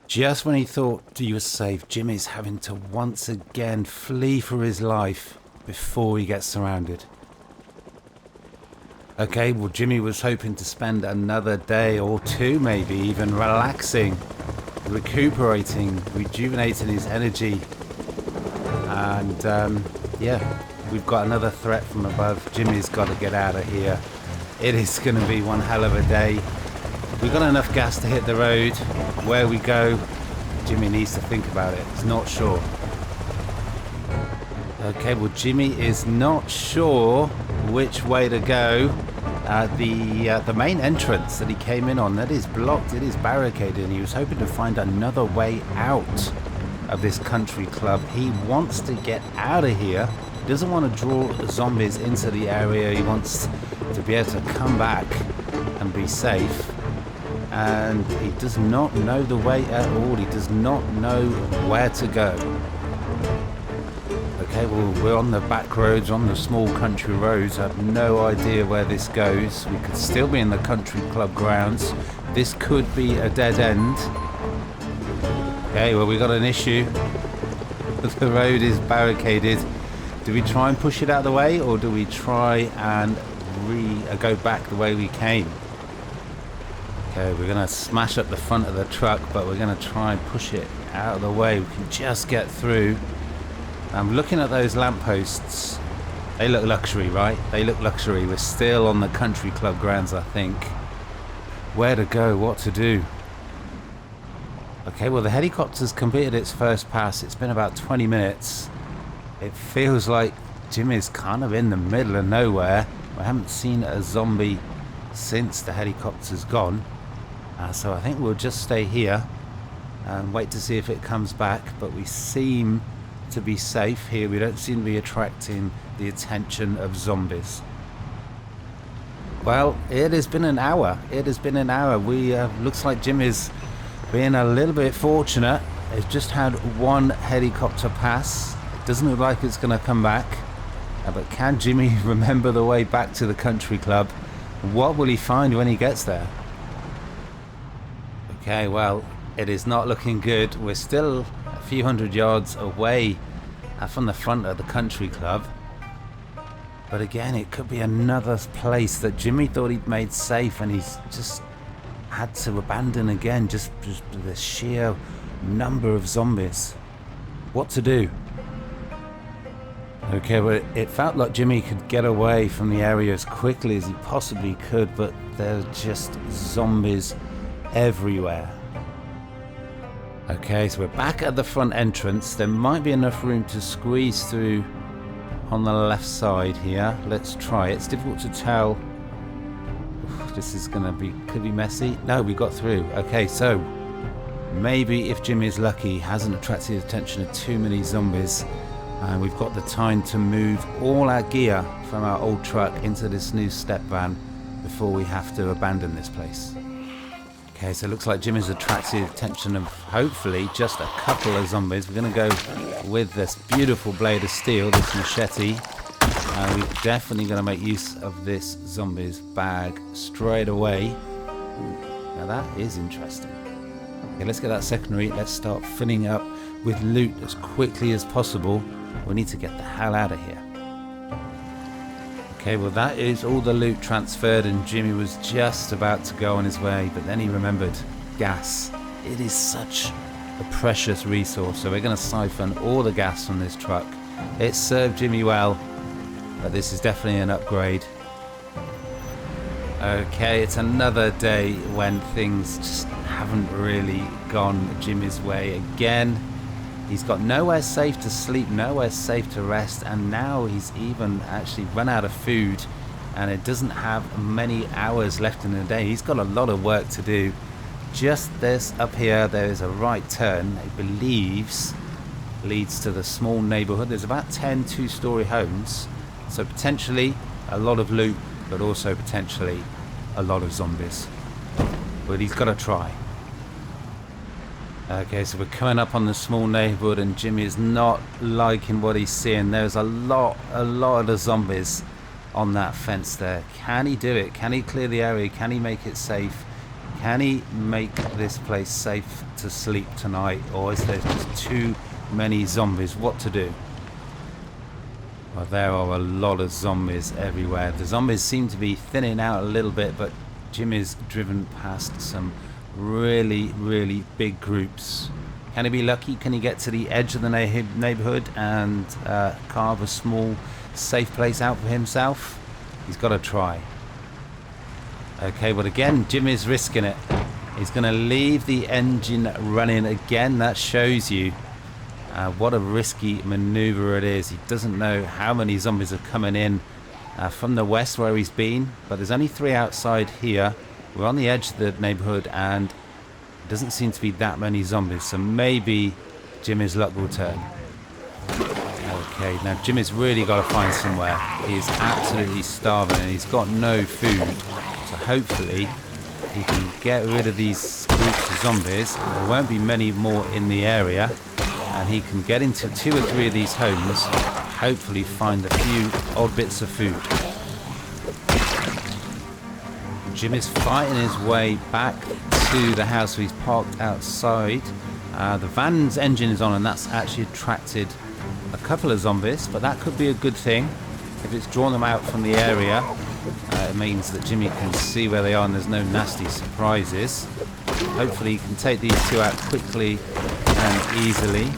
Just when he thought he was safe, Jimmy's having to once again flee for his life before he gets surrounded. Okay, well, Jimmy was hoping to spend another day or two, maybe even relaxing, recuperating, rejuvenating his energy. And yeah, we've got another threat from above. Jimmy's got to get out of here. It is going to be one hell of a day. We've got enough gas to hit the road. Where we go, Jimmy needs to think about it. He's not sure. Okay, well, Jimmy is not sure which way to go. The main entrance that he came in on, that is blocked, it is barricaded, and he was hoping to find another way out of this country club. He wants to get out of here. He doesn't want to draw zombies into the area. He wants to be able to come back and be safe. And he does not know the way at all. He does not know where to go. Okay, well, we're on the back roads, on the small country roads. I have no idea where this goes. We could still be in the country club grounds. This could be a dead end. Okay, well, we got an issue. The road is barricaded. Do we try and push it out of the way, or do we try and go back the way we came? Okay, we're going to smash up the front of the truck, but we're going to try and push it out of the way. We can just get through. I'm looking at those lampposts. They look luxury, right? They look luxury. We're still on the country club grounds, I think. Where to go, what to do. Okay, well, the helicopter's completed its first pass. It's been about 20 minutes. It feels like Jimmy's kind of in the middle of nowhere. We haven't seen a zombie since the helicopter's gone. So I think we'll just stay here and wait to see if it comes back. But we seem to be safe here. We don't seem to be attracting the attention of zombies. Well, it has been an hour. It has been an hour. We looks like Jimmy's being a little bit fortunate. It's just had one helicopter pass. It doesn't look like it's going to come back. But can Jimmy remember the way back to the country club? What will he find when he gets there? Okay, well, it is not looking good. We're still a few hundred yards away from the front of the country club. But again, it could be another place that Jimmy thought he'd made safe, and he's just had to abandon again, just the sheer number of zombies. What to do? Okay, well, it felt like Jimmy could get away from the area as quickly as he possibly could, but there are just zombies everywhere. Okay, so we're back at the front entrance. There might be enough room to squeeze through on the left side here. Let's try. It's difficult to tell. This is gonna be, could be messy. No, we got through. Okay, so maybe if Jimmy's lucky, he hasn't attracted the attention of too many zombies, and we've got the time to move all our gear from our old truck into this new step van before we have to abandon this place. Okay, so it looks like Jimmy's attracted the attention of hopefully just a couple of zombies. We're going to go with this beautiful blade of steel, this machete. We're definitely going to make use of this zombie's bag straight away. Now that is interesting. Okay, let's get that secondary. Let's start filling up with loot as quickly as possible. We need to get the hell out of here. Okay, well, that is all the loot transferred, and Jimmy was just about to go on his way, but then he remembered gas. It is such a precious resource, so we're going to siphon all the gas from this truck. It served Jimmy well, but this is definitely an upgrade. Okay, it's another day when things just haven't really gone Jimmy's way again. He's got nowhere safe to sleep, nowhere safe to rest, and now he's even actually run out of food, and it doesn't have many hours left in the day. He's got a lot of work to do. Just this up here, there is a right turn, he believes, leads to the small neighborhood. There's about 10 two-story homes, so potentially a lot of loot, but also potentially a lot of zombies. But he's got to try. Okay, so we're coming up on the small neighborhood and Jimmy is not liking what he's seeing. There's a lot of the zombies on that fence there. Can he do it? Can he clear the area? Can he make it safe? Can he make this place safe to sleep tonight? Or is there just too many zombies? What to do? Well, there are a lot of zombies everywhere. The zombies seem to be thinning out a little bit, but Jimmy's driven past some really big groups. Can he be lucky? Can he get to the edge of the neighborhood and carve a small safe place out for himself? He's got to try. Okay, but again, Jimmy's risking it. He's going to leave the engine running again. That shows you what a risky maneuver it is. He doesn't know how many zombies are coming in from the west where he's been, but there's only 3 outside here. We're on the edge of the neighborhood and it doesn't seem to be that many zombies, so maybe Jimmy's luck will turn. Okay, now Jimmy's really got to find somewhere. He's absolutely starving and he's got no food, so hopefully he can get rid of these groups of zombies. There won't be many more in the area and he can get into 2 or 3 of these homes, hopefully find a few odd bits of food. Jim is fighting his way back to the house where he's parked outside. The van's engine is on and that's actually attracted a couple of zombies, but that could be a good thing. If it's drawn them out from the area, it means that Jimmy can see where they are and there's no nasty surprises. Hopefully he can take these 2 out quickly and easily,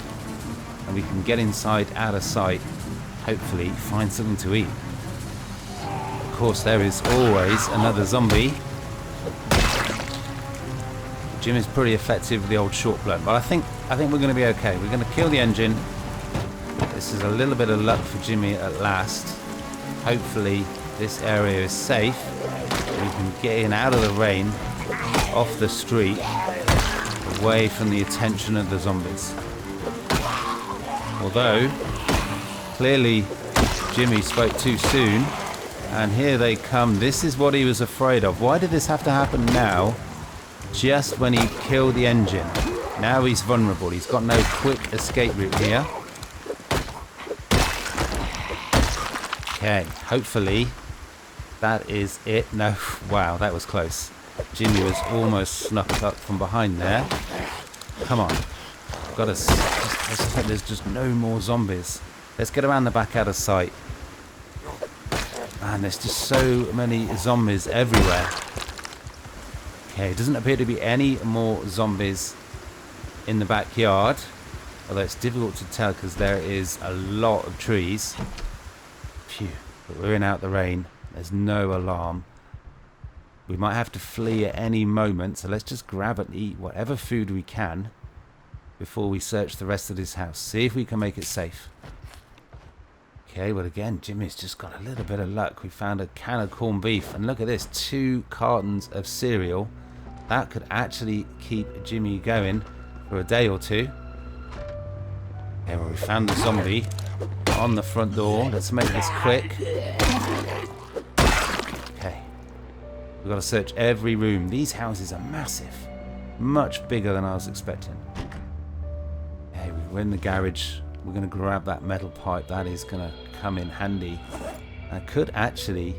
and we can get inside out of sight, hopefully find something to eat. Of course, there is always another zombie. Jim is pretty effective with the old short blunt, but I think we're going to be okay. We're going to kill the engine. This is a little bit of luck for Jimmy at last. Hopefully this area is safe. We can get in out of the rain, off the street, away from the attention of the zombies. Although, clearly Jimmy spoke too soon. And here they come. This is what he was afraid of. Why did this have to happen now? Just when he killed the engine. Now he's vulnerable. He's got no quick escape route here. Okay, hopefully that is it. No, wow, that was close. Jimmy was almost snuffed up from behind there. Come on. Got to. I suspect there's just no more zombies. Let's get around the back out of sight. Man, there's just so many zombies everywhere. Okay, it doesn't appear to be any more zombies in the backyard. Although it's difficult to tell because there is a lot of trees. Phew, but we're in out the rain. There's no alarm. We might have to flee at any moment, so let's just grab and eat whatever food we can before we search the rest of this house. See if we can make it safe. Okay, well again, Jimmy's just got a little bit of luck. We found a can of corned beef, and look at this, 2 cartons of cereal. That could actually keep Jimmy going for a day or 2. Okay, well we found the zombie on the front door. Let's make this quick. Okay, we've got to search every room. These houses are massive, much bigger than I was expecting. Okay, we're in the garage. We're going to grab that metal pipe. That is going to come in handy. That could actually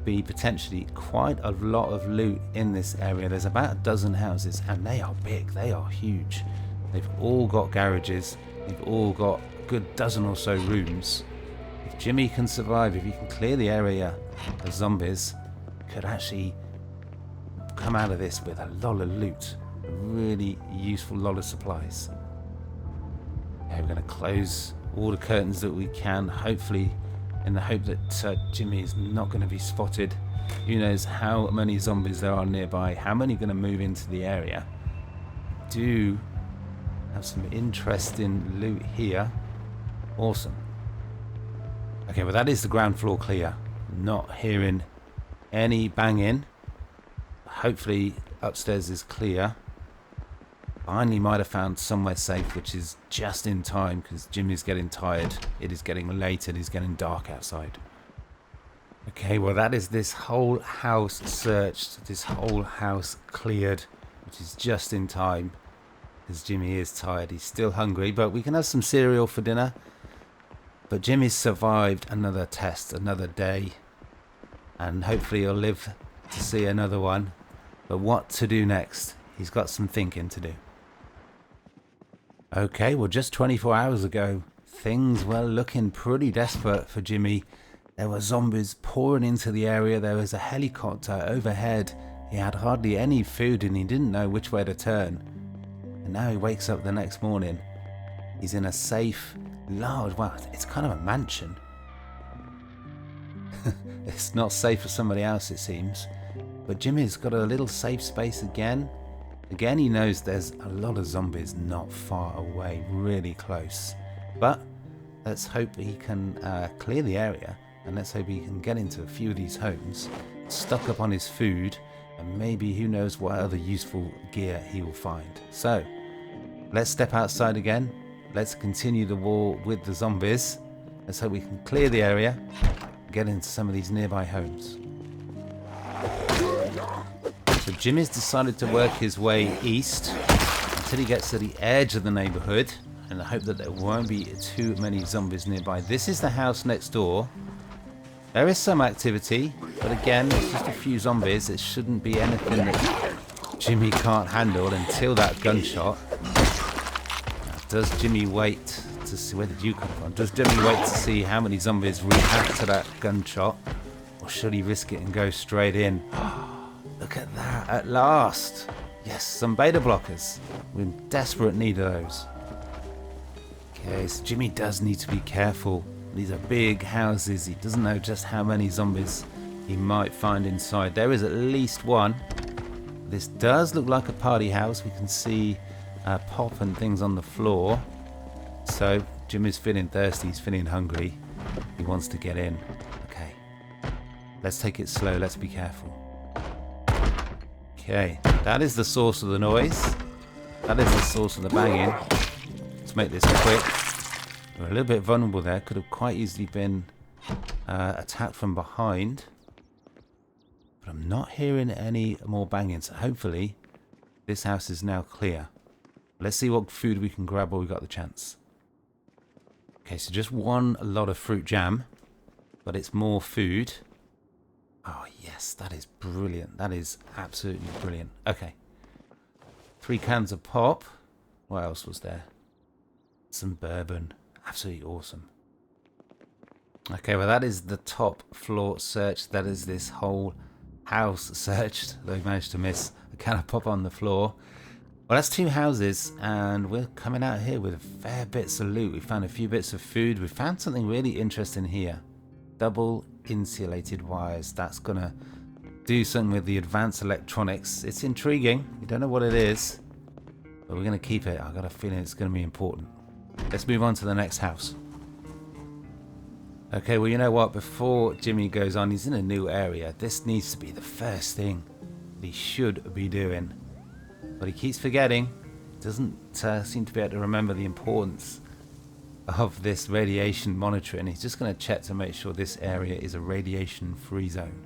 be potentially quite a lot of loot in this area. There's about a dozen houses and they are big. They are huge. They've all got garages. They've all got a good dozen or so rooms. If Jimmy can survive, if he can clear the area of zombies, could actually come out of this with a lot of loot. A really useful lot of supplies. Okay, we're going to close all the curtains that we can, hopefully in the hope that Jimmy is not going to be spotted. Who knows how many zombies there are nearby, how many are going to move into the area. Do have some interesting loot here. Awesome. Okay, well that is the ground floor clear. Not hearing any banging. Hopefully upstairs is clear. Finally might have found somewhere safe, which is just in time because Jimmy's getting tired. It is getting late. It is getting dark outside. Okay, well that is this whole house searched, this whole house cleared, which is just in time. Because Jimmy is tired. He's still hungry, but we can have some cereal for dinner. But Jimmy's survived another test, another day. And hopefully he'll live to see another one. But what to do next? He's got some thinking to do. Okay, well, just 24 hours ago, things were looking pretty desperate for Jimmy. There were zombies pouring into the area. There was a helicopter overhead. He had hardly any food and he didn't know which way to turn. And now he wakes up the next morning. He's in a safe, large, well, it's kind of a mansion. It's not safe for somebody else, it seems. But Jimmy's got a little safe space again. Again, he knows there's a lot of zombies not far away, really close. But let's hope he can clear the area. And let's hope he can get into a few of these homes, stock up on his food, and maybe who knows what other useful gear he will find. So, let's step outside again. Let's continue the war with the zombies. Let's hope we can clear the area, get into some of these nearby homes. So Jimmy's decided to work his way east until he gets to the edge of the neighborhood, and I hope that there won't be too many zombies nearby. This is the house next door. There is some activity, but again, it's just a few zombies. It shouldn't be anything that Jimmy can't handle until that gunshot. Now, does Jimmy wait to see, where did you come from? Does Jimmy wait to see how many zombies react to that gunshot? Or should he risk it and go straight in? Look at that, at last. Yes, some beta blockers. We're in desperate need of those. Okay, so Jimmy does need to be careful. These are big houses. He doesn't know just how many zombies he might find inside. There is at least one. This does look like a party house. We can see pop and things on the floor. So Jimmy's feeling thirsty. He's feeling hungry. He wants to get in. Okay. Let's take it slow. Let's be careful. Okay. That is the source of the noise. That is the source of the banging. Let's make this quick. We're a little bit vulnerable there. Could have quite easily been attacked from behind. But I'm not hearing any more banging. So hopefully this house is now clear. Let's see what food we can grab while we got the chance. Okay, so just one lot of fruit jam. But it's more food. Oh yes, that is brilliant. That is absolutely brilliant. Okay. 3 cans of pop. What else was there? Some bourbon. Absolutely awesome. Okay, well that is the top floor search. That is this whole house searched. They've managed to miss a can of pop on the floor. Well, that's 2 houses, and we're coming out here with fair bits of loot. We found a few bits of food. We found something really interesting here. Double insulated wires. That's gonna do something with the advanced electronics. It's intriguing. We don't know what it is, but we're gonna keep it. I've got a feeling it's gonna be important. Let's move on to the next house. Okay, well, you know what? Before Jimmy goes on, he's in a new area. This needs to be the first thing that he should be doing. But he keeps forgetting. Doesn't seem to be able to remember the importance of this radiation monitoring. He's just going to check to make sure this area is a radiation-free zone.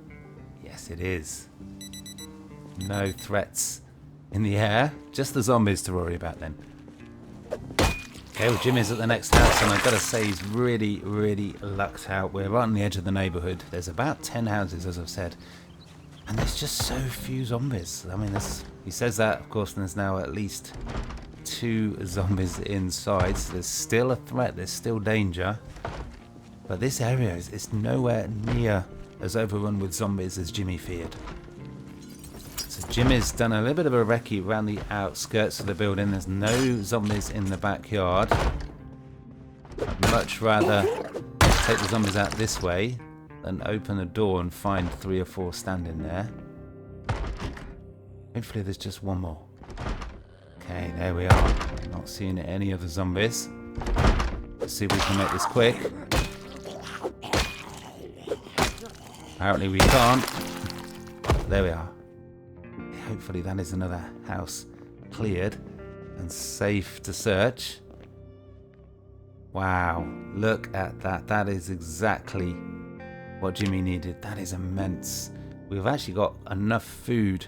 Yes, it is. No threats in the air. Just the zombies to worry about then. Okay, well, Jimmy's at the next house, and I've got to say he's really, really lucked out. We're right on the edge of the neighborhood. There's about 10 houses, as I've said, and there's just so few zombies. I mean, he says that, of course, and there's now at least 2 zombies inside, so there's still a threat, there's still danger. But this area is nowhere near as overrun with zombies as Jimmy feared. So Jimmy's done a little bit of a recce around the outskirts of the building. There's no zombies in the backyard. I'd much rather take the zombies out this way than open the door and find 3 or 4 standing there. Hopefully there's just one more. Okay, there we are. Not seeing any other zombies. Let's see if we can make this quick. Apparently we can't. There we are. Hopefully that is another house cleared and safe to search. Wow, look at that. That is exactly what Jimmy needed. That is immense. We've actually got enough food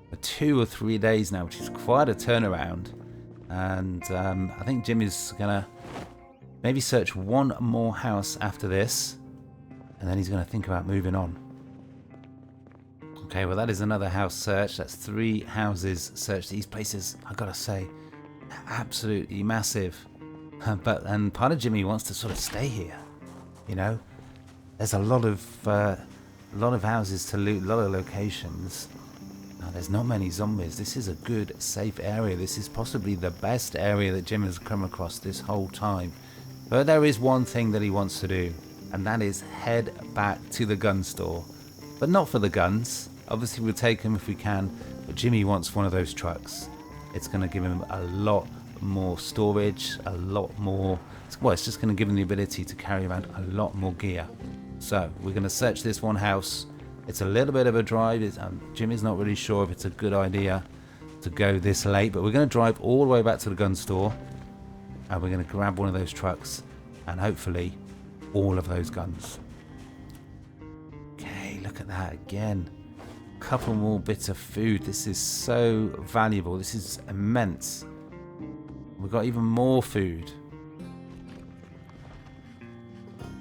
for 2 or 3 days now, which is quite a turnaround. And I think Jimmy's gonna maybe search one more house after this, and then he's gonna think about moving on. Okay, well that is another house search. That's 3 houses searched. These places, I gotta say, absolutely massive. And part of Jimmy wants to sort of stay here. You know, there's a lot of houses to loot, a lot of locations. Now, there's not many zombies. This is a good, safe area. This is possibly the best area that Jim has come across this whole time. But there is one thing that he wants to do, and that is head back to the gun store. But not for the guns. Obviously, we'll take them if we can. But Jimmy wants one of those trucks. It's going to give him a lot more storage, a lot more. Well, it's just going to give him the ability to carry around a lot more gear. So we're going to search this one house. It's a little bit of a drive. Jimmy's not really sure if it's a good idea to go this late, but we're going to drive all the way back to the gun store, and we're going to grab one of those trucks and hopefully all of those guns. Okay, look at that again. A couple more bits of food. This is so valuable. This is immense. We've got even more food.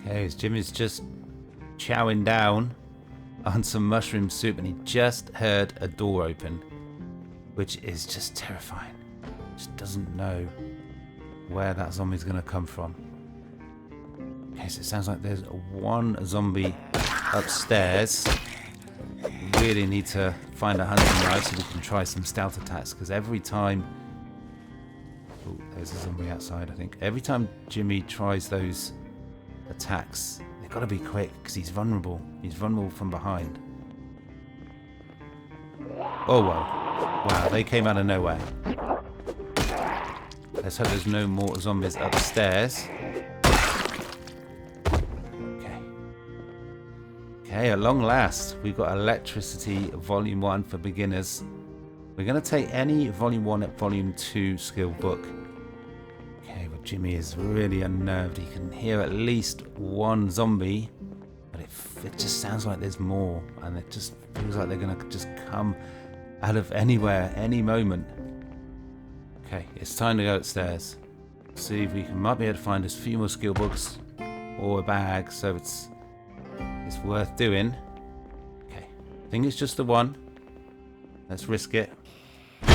Okay, as Jimmy's just chowing down on some mushroom soup, and he just heard a door open, which is just terrifying. Just doesn't know where that zombie's going to come from. Okay, so it sounds like there's one zombie upstairs. We really need to find a hunting knife so we can try some stealth attacks, because every time... Oh, there's a zombie outside, I think. Every time Jimmy tries those attacks, they've got to be quick, because he's vulnerable. He's vulnerable from behind. Oh, wow. Wow, they came out of nowhere. Let's hope there's no more zombies upstairs. Okay, at long last, we've got Electricity Volume 1 for beginners. We're going to take any Volume 1 at Volume 2 skill book. Okay, well, Jimmy is really unnerved. He can hear at least one zombie, but it just sounds like there's more, and it just feels like they're going to just come out of anywhere, any moment. Okay, it's time to go upstairs. See if we might be able to find a few more skill books or a bag, so it's worth doing. Okay, I think it's just the one. Let's risk it. Okay,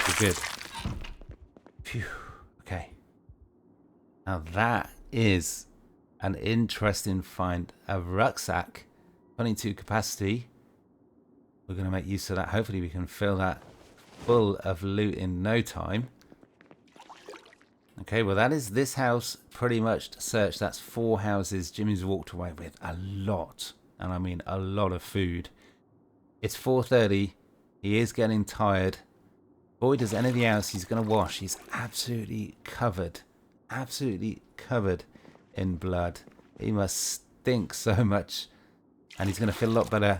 we're good. Phew. Okay. Now that is an interesting find. A rucksack, 22 capacity. We're going to make use of that. Hopefully we can fill that full of loot in no time. Okay, well that is this house pretty much searched. That's 4 houses. Jimmy's walked away with a lot, and I mean a lot of food. It's 4:30. He is getting tired. Boy, does anything else he's going to wash. He's absolutely covered in blood. He must stink so much, and he's going to feel a lot better.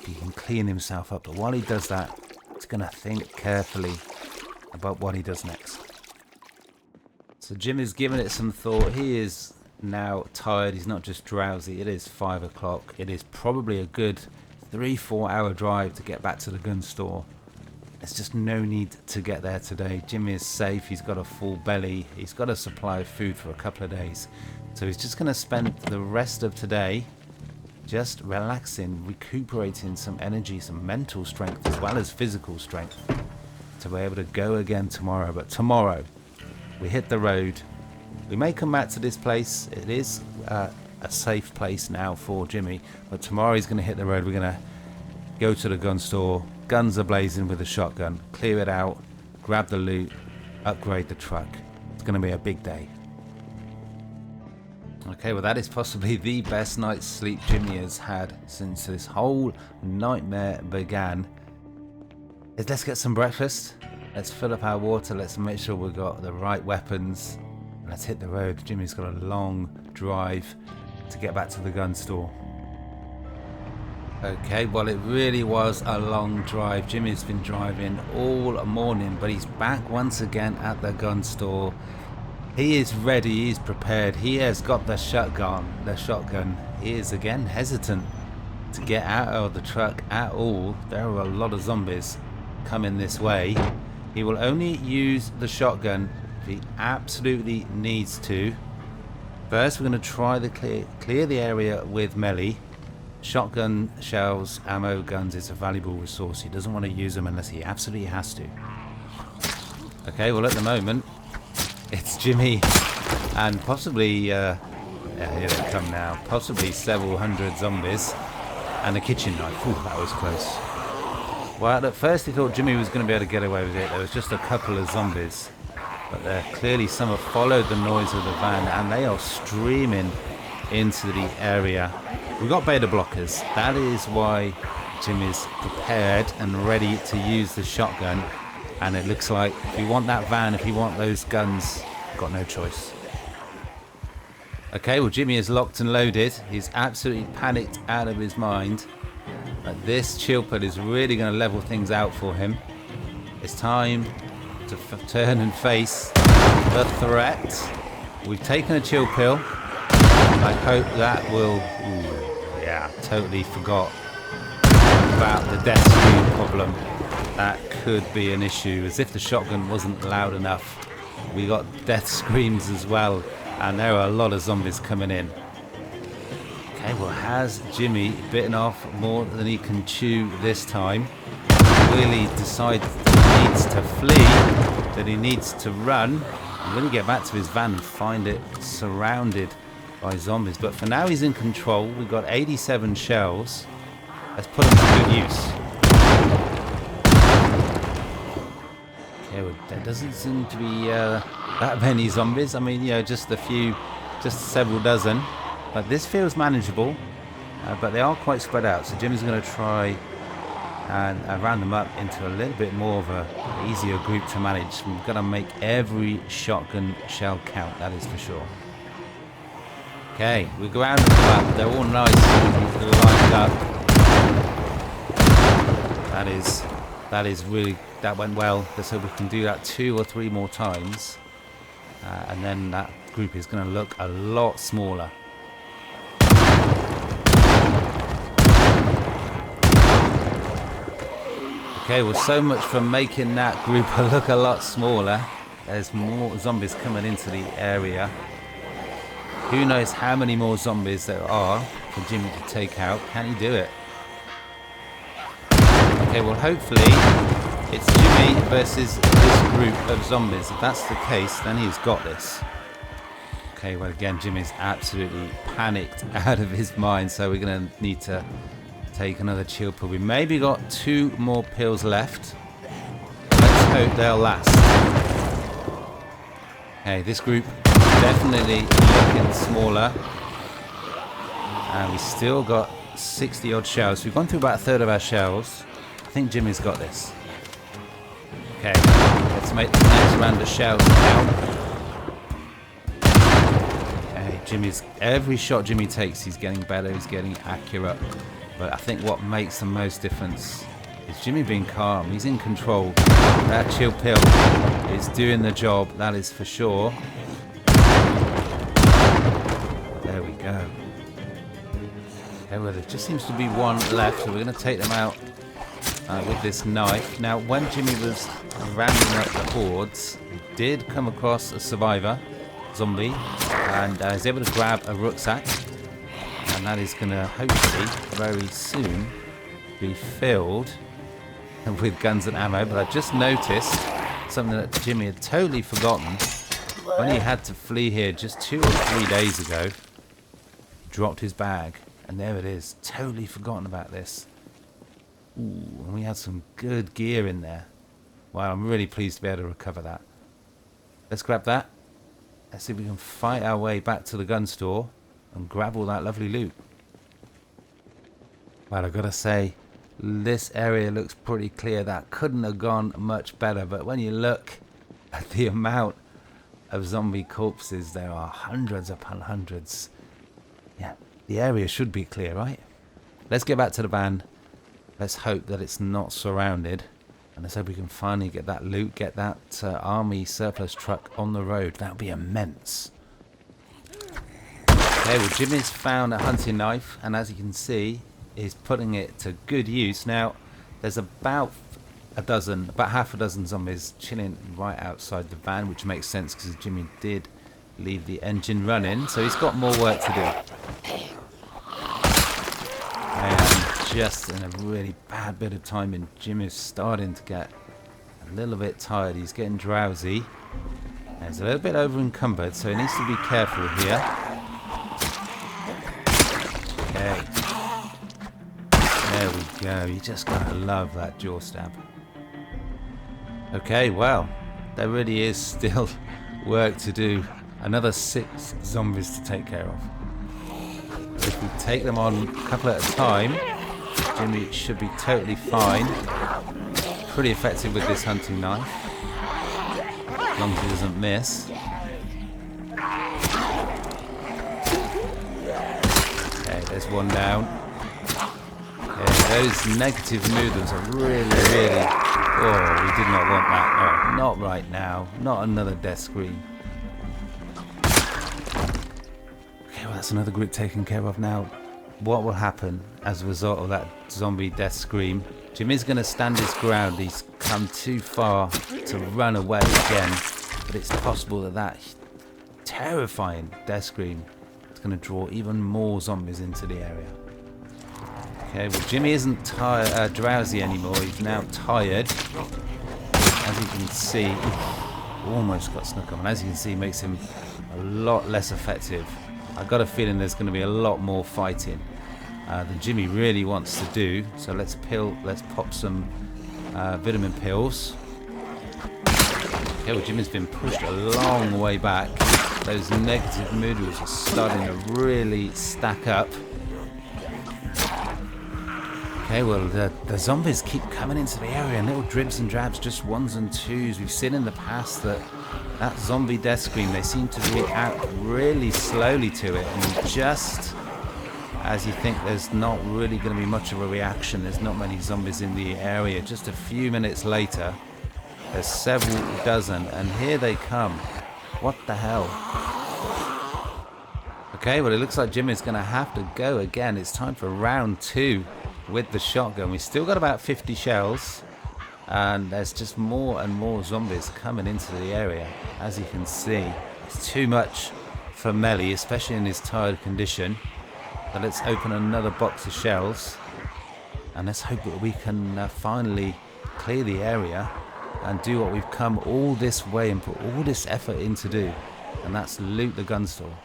He can clean himself up, but while he does that, he's going to think carefully about what he does next. So Jim is giving it some thought. He is now tired. He's not just drowsy. It is 5 o'clock. It is probably a good 3-4 hour drive to get back to the gun store. There's just no need to get there today. Jimmy is safe. He's got a full belly. He's got a supply of food for a couple of days. So he's just going to spend the rest of today just relaxing, recuperating some energy, some mental strength as well as physical strength to be able to go again tomorrow. But tomorrow, we hit the road. We may come back to this place. It is a safe place now for Jimmy. But tomorrow he's going to hit the road. We're going to go to the gun store. Guns are blazing with a shotgun. Clear it out. Grab the loot. Upgrade the truck. It's going to be a big day. Okay, well that is possibly the best night's sleep Jimmy has had since this whole nightmare began. Let's get some breakfast. Let's fill up our water. Let's make sure we've got the right weapons. And let's hit the road. Jimmy's got a long drive to get back to the gun store. Okay, well it really was a long drive. Jimmy's been driving all morning, but he's back once again at the gun store. He is ready, he's prepared. He has got the shotgun. He is again hesitant. to get out of the truck at all. There are a lot of zombies coming this way. He will only use the shotgun if he absolutely needs to. First, we're going to try to clear the area with melee. Shotgun shells, ammo, guns is a valuable resource. He doesn't want to use them unless he absolutely has to. Okay, well at the moment it's Jimmy and possibly yeah, here they come now, possibly several hundred zombies and a kitchen knife. Ooh, that was close. Well, at first he thought Jimmy was going to be able to get away with it. There was just a couple of zombies, but clearly some have followed the noise of the van and they are streaming into the area. We've got beta blockers. That is why Jimmy's prepared and ready to use the shotgun. And it looks like if you want that van, if you want those guns, got no choice. Okay, well Jimmy is locked and loaded. He's absolutely panicked out of his mind. But this chill pill is really going to level things out for him. It's time to turn and face the threat. We've taken a chill pill. I hope that will... Ooh, yeah, totally forgot about the death screen problem. That could be an issue, as if the shotgun wasn't loud enough. We got death screams as well, and there are a lot of zombies coming in. Okay, well, has Jimmy bitten off more than he can chew this time? Clearly decides that he needs to flee, that he needs to run, and really get back to his van and find it surrounded by zombies. But for now he's in control. We've got 87 shells. Let's put them to good use. Okay, well, there doesn't seem to be that many zombies. I mean, you know, just a few, just several dozen. But this feels manageable, but they are quite spread out. So Jimmy's going to try and round them up into a little bit more of an easier group to manage. We've got to make every shotgun shell count, that is for sure. Okay, we go round them up. They're all nice lined up. That is really, that went well. Let's hope we can do that 2 or 3 more times. And then that group is going to look a lot smaller. Okay, well, so much for making that group look a lot smaller. There's more zombies coming into the area. Who knows how many more zombies there are for Jimmy to take out. Can he do it? Okay, well, hopefully it's Jimmy versus this group of zombies. If that's the case, then he's got this. Okay, well, again, Jimmy's absolutely panicked out of his mind, so we're going to need to take another chill pill. We maybe got 2 more pills left. Let's hope they'll last. Okay, this group definitely looking smaller. And we still got 60 odd shells. We've gone through about a third of our shells. I think Jimmy's got this. Okay, let's make the next round of shells count. Okay, every shot Jimmy takes, he's getting better, he's getting accurate. But I think what makes the most difference is Jimmy being calm. He's in control. That chill pill is doing the job, that is for sure. There we go. Okay, well, there just seems to be 1 left, so we're going to take them out with this knife. Now, when Jimmy was rounding up the hordes, he did come across a survivor, zombie, and is able to grab a rucksack. And that is going to hopefully very soon be filled with guns and ammo. But I just noticed something that Jimmy had totally forgotten. When he had to flee here just 2 or 3 days ago, he dropped his bag. And there it is. Totally forgotten about this. Ooh, and we had some good gear in there. Wow, I'm really pleased to be able to recover that. Let's grab that. Let's see if we can fight our way back to the gun store and grab all that lovely loot. Well, I've got to say, this area looks pretty clear. That couldn't have gone much better. But when you look at the amount of zombie corpses, there are hundreds upon hundreds. Yeah, the area should be clear, right? Let's get back to the van. Let's hope that it's not surrounded. And let's hope we can finally get that loot, get that army surplus truck on the road. That would be immense. Okay, well, Jimmy's found a hunting knife, and as you can see, is putting it to good use. Now, there's about half a dozen zombies chilling right outside the van, which makes sense because Jimmy did leave the engine running, so he's got more work to do. And just in a really bad bit of timing, Jimmy's starting to get a little bit tired. He's getting drowsy. He's a little bit over encumbered, so he needs to be careful here. Okay. There we go. You just gotta love that jaw stab. Okay, well, there really is still work to do. Another 6 zombies to take care of. If we take them on a couple at a time, Jimmy should be totally fine. Pretty effective with this hunting knife, as long as he doesn't miss. Okay, there's one down. Okay, those negative movements are really... Oh, we did not want that. No, not right now. Not another death screen. Okay, well, that's another group taken care of now. What will happen as a result of that zombie death scream? Jimmy's going to stand his ground. He's come too far to run away again. But it's possible that that terrifying death scream is going to draw even more zombies into the area. Okay, well, Jimmy isn't drowsy anymore. He's now tired. As you can see, almost got snuck on. And as you can see, makes him a lot less effective. I got a feeling there's going to be a lot more fighting than Jimmy really wants to do. So let's pop some vitamin pills. Okay, well, Jimmy's been pushed a long way back. Those negative moodles are starting to really stack up. Okay, well, the zombies keep coming into the area in little dribs and drabs, just 1s and 2s. We've seen in the past that zombie death scream, they seem to react really slowly to it, and just as you think there's not really going to be much of a reaction, there's not many zombies in the area, just a few minutes later, there's several dozen, and here they come. What the hell? Okay, well, it looks like Jimmy's going to have to go again. It's time for round 2 with the shotgun. We've still got about 50 shells, and there's just more and more zombies coming into the area. As you can see, it's too much for Melly, especially in his tired condition. So let's open another box of shells, and let's hope that we can finally clear the area and do what we've come all this way and put all this effort in to do, and that's loot the gun store.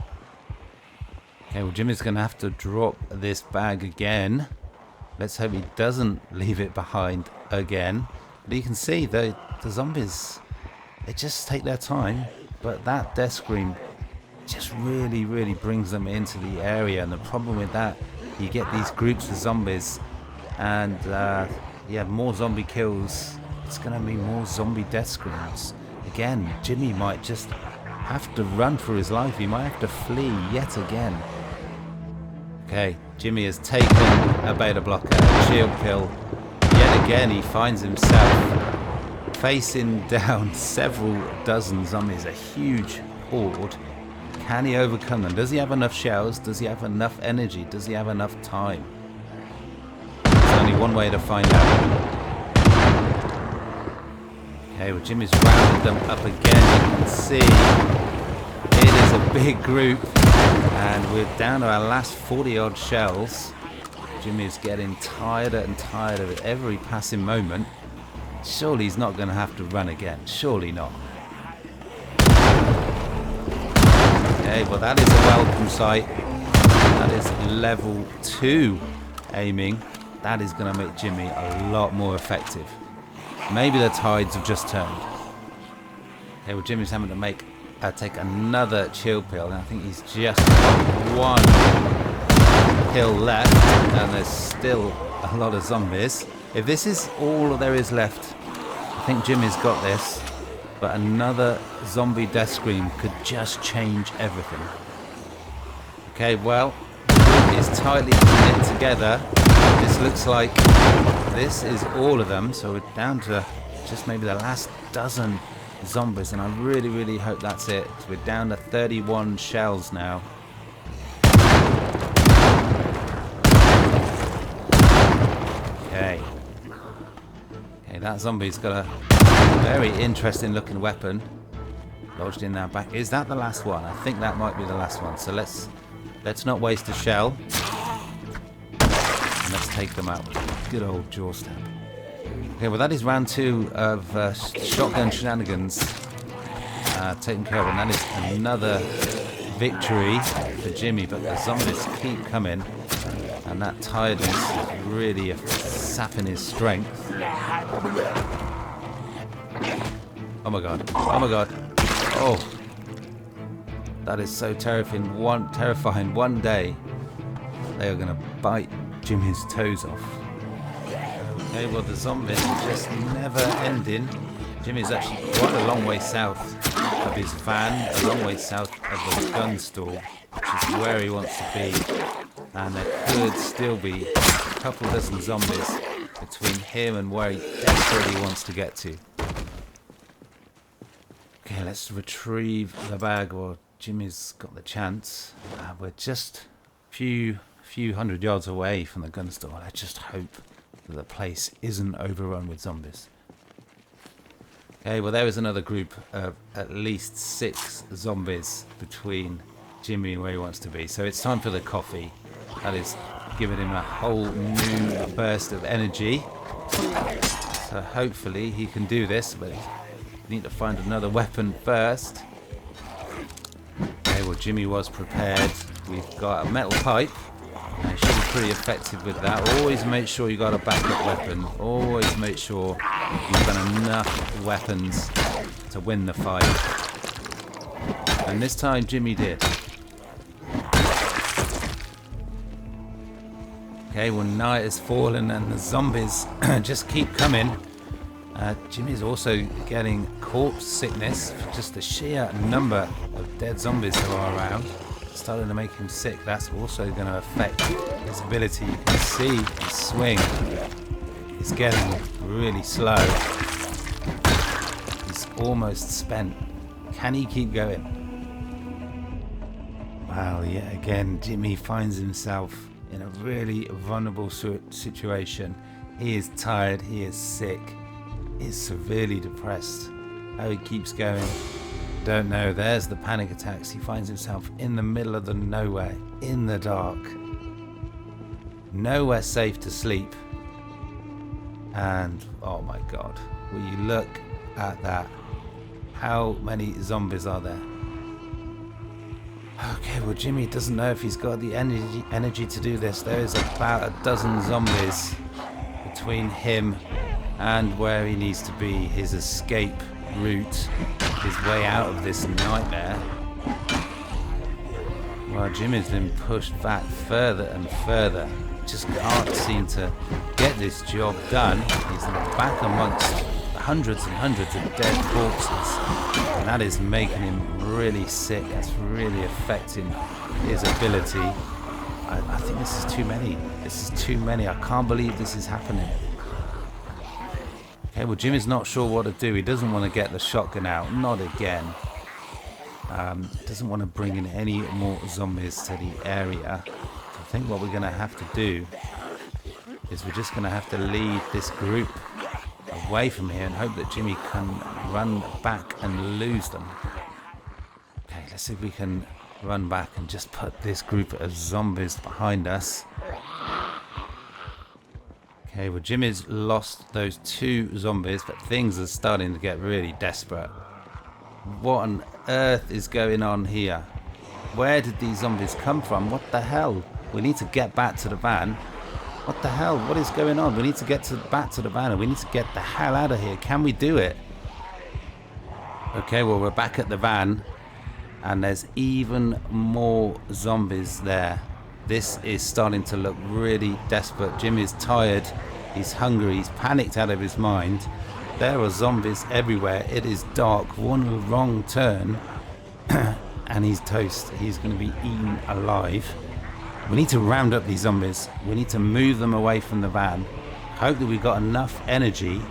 Okay, well, Jimmy's going to have to drop this bag again. Let's hope he doesn't leave it behind again. But you can see the zombies, they just take their time, but that death scream just really brings them into the area. And the problem with that, you get these groups of zombies, and yeah, more zombie kills, it's going to be more zombie death screams. Again, Jimmy might just have to run for his life. He might have to flee yet again. Okay, Jimmy has taken a beta blocker, a shield pill. Yet again, he finds himself facing down several dozen zombies, a huge horde. Can he overcome them? Does he have enough shells? Does he have enough energy? Does he have enough time? There's only one way to find out. Okay, well, Jimmy's rounded them up again. You can see it is a big group. And we're down to our last 40-odd shells. Jimmy's getting tireder and tireder at every passing moment. Surely he's not going to have to run again. Surely not. Okay, well, that is a welcome sight. That is level 2 aiming. That is going to make Jimmy a lot more effective. Maybe the tides have just turned. Okay, well, Jimmy's having to take another chill pill, and I think he's just got one pill left, and there's still a lot of zombies. If this is all there is left, I think Jimmy's got this, but another zombie death scream could just change everything. Okay, well, the group is tightly knit together. This looks like this is all of them, so we're down to just maybe the last dozen zombies, and I really hope that's it. So we're down to 31 shells now. Okay. Okay, that zombie's got a very interesting looking weapon lodged in their back. Is that the last one? I think that might be the last one. So let's not waste a shell. And let's take them out with a good old jaw stab. Okay, well that is round 2 of shotgun shenanigans taken care of, and that is another victory for Jimmy. But the zombies keep coming, and that tiredness is really sapping his strength. Oh my god! Oh my god! Oh, that is so terrifying. One day they are going to bite Jimmy's toes off. Okay, well the zombies are just never ending. Jimmy's actually quite a long way south of his van, a long way south of the gun store, which is where he wants to be. And there could still be a couple dozen zombies between him and where he desperately wants to get to. Okay, let's retrieve the bag while Jimmy's got the chance. We're just a few hundred yards away from the gun store. I just hope that the place isn't overrun with zombies. Okay, well there is another group of at least 6 zombies between Jimmy and where he wants to be. So it's time for the coffee. That is giving him a whole new burst of energy. So hopefully he can do this, but we need to find another weapon first. Okay, well Jimmy was prepared. We've got a metal pipe. He should be pretty effective with that. Always make sure you got a backup weapon. Always make sure you've got enough weapons to win the fight. And this time Jimmy did. Okay, well night has fallen and the zombies just keep coming. Jimmy's also getting corpse sickness for just the sheer number of dead zombies that are around. Starting to make him sick. That's also going to affect his ability. You can see his swing is getting really slow. He's almost spent. Can he keep going? Well, yet again, Jimmy finds himself in a really vulnerable situation. He is tired, he is sick, he is severely depressed. How he keeps going, don't know. There's the panic attacks. He finds himself in the middle of the nowhere, in the dark, nowhere safe to sleep. And oh my god, will you look at that? How many zombies are there? Okay, well Jimmy doesn't know if he's got the energy to do this. There is about a dozen zombies between him and where he needs to be, his escape route, his way out of this nightmare. Well, Jimmy's been pushed back further and further. Just can't seem to get this job done. He's back amongst hundreds and hundreds of dead corpses, and that is making him really sick. That's really affecting his ability. I think this is too many. This is too many. I can't believe this is happening. Okay, well Jimmy's not sure what to do. He doesn't want to get the shotgun out, not again. Doesn't want to bring in any more zombies to the area. So I think what we're going to have to do is we're just going to have to lead this group away from here and hope that Jimmy can run back and lose them. Okay, let's see if we can run back and just put this group of zombies behind us. Okay, well Jimmy's lost those 2 zombies, but things are starting to get really desperate. What on earth is going on here? Where did these zombies come from? What the hell? We need to get back to the van. What the hell? What is going on? We need to get back to the van and we need to get the hell out of here. Can we do it? Okay, well we're back at the van and there's even more zombies there. This is starting to look really desperate. Jimmy's tired, he's hungry, he's panicked out of his mind. There are zombies everywhere. It is dark. One wrong turn and he's toast. He's going to be eaten alive. We need to round up these zombies. We need to move them away from the van. Hope that we've got enough energy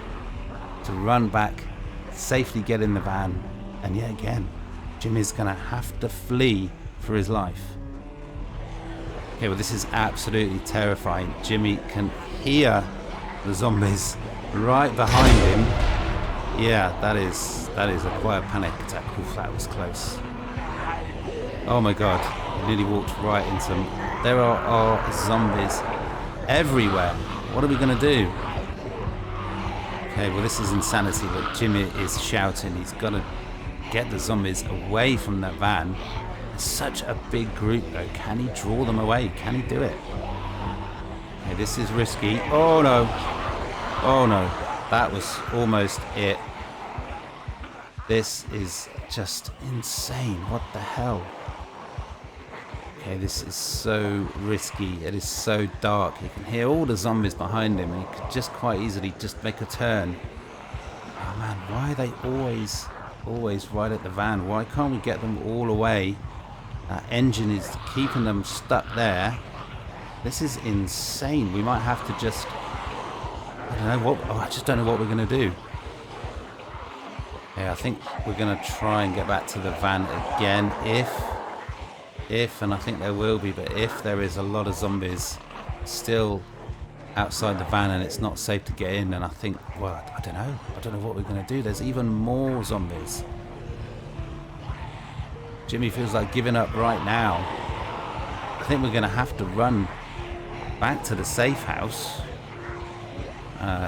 to run back, safely get in the van. And yet again, Jimmy's going to have to flee for his life. Okay, well this is absolutely terrifying. Jimmy can hear the zombies right behind him. Yeah, that is quite a panic attack. Oof, that was close. Oh my god, he nearly walked right into them. There are zombies everywhere. What are we going to do? Okay, well this is insanity, but Jimmy is shouting. He's got to get the zombies away from that van. It's such a big group though. Can he draw them away? Can he do it? Okay, this is risky. Oh no. Oh no. That was almost it. This is just insane. What the hell? Okay, this is so risky. It is so dark. You can hear all the zombies behind him, and he could just quite easily just make a turn. Oh man, why are they always right at the van? Why can't we get them all away? That engine is keeping them stuck there. This is insane. We might have to just... I don't know what... Oh, I just don't know what we're going to do. Yeah, I think we're going to try and get back to the van again if, and I think there will be, but if there is a lot of zombies still outside the van and it's not safe to get in, then I think, well, I don't know what we're going to do. There's even more zombies. Jimmy feels like giving up right now. I think we're going to have to run back to the safe house,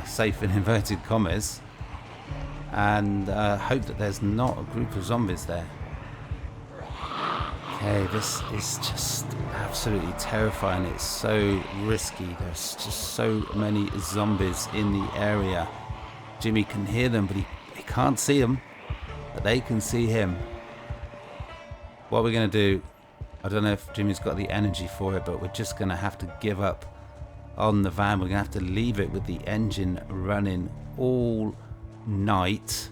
safe in inverted commas, and hope that there's not a group of zombies there. Okay, this is just absolutely terrifying. It's so risky. There's just so many zombies in the area. Jimmy can hear them, but he can't see them. But they can see him. What we're going to do, I don't know if Jimmy's got the energy for it, but we're just going to have to give up on the van. We're going to have to leave it with the engine running all night.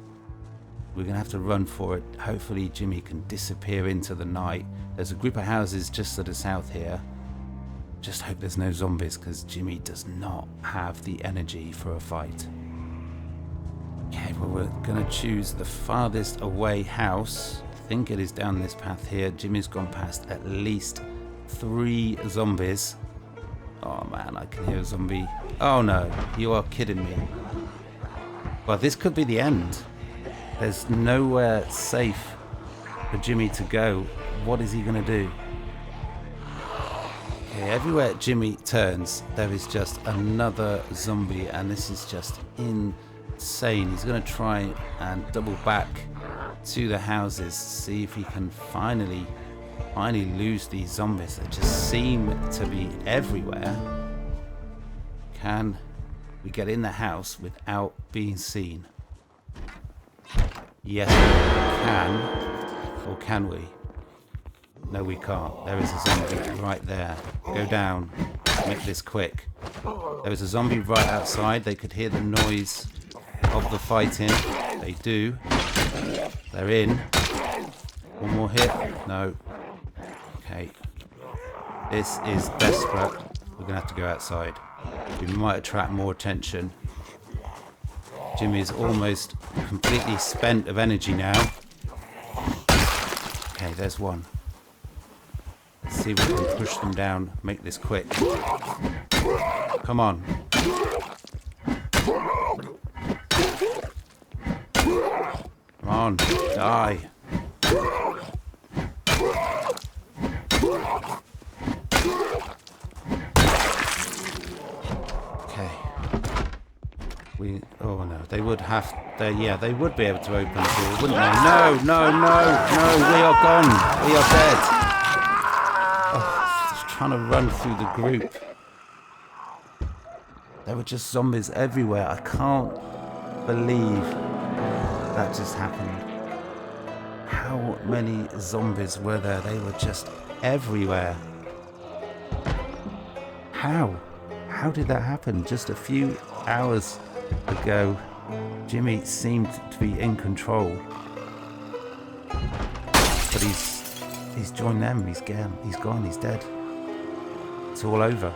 We're going to have to run for it. Hopefully Jimmy can disappear into the night. There's a group of houses just to the south here. Just hope there's no zombies, because Jimmy does not have the energy for a fight. Okay, well we're going to choose the farthest away house. I think it is down this path here. Jimmy's gone past at least 3 zombies. Oh man, I can hear a zombie. Oh no, you are kidding me. Well, this could be the end. There's nowhere safe for Jimmy to go. What is he going to do? Okay, everywhere Jimmy turns, there is just another zombie, and this is just insane. He's going to try and double back to the houses, see if he can finally lose these zombies that just seem to be everywhere. Can we get in the house without being seen? Yes, we can. Or can we? No, we can't. There is a zombie right there. Go down. Make this quick. There is a zombie right outside. They could hear the noise of the fighting. They do. They're in. One more hit. No. Okay. This is desperate. We're going to have to go outside. We might attract more attention. Jimmy is almost completely spent of energy now. Okay, there's one. Let's see if we can push them down. Make this quick. Come on. Come on, die. Oh no, they would have, they would be able to open the door, wouldn't they? No, we are gone. We are dead. Oh, just trying to run through the group. There were just zombies everywhere. I can't believe that just happened. How many zombies were there? They were just everywhere. How? How did that happen? Just a few hours ago, Jimmy seemed to be in control, but he's joined them. He's gone. He's dead. It's all over.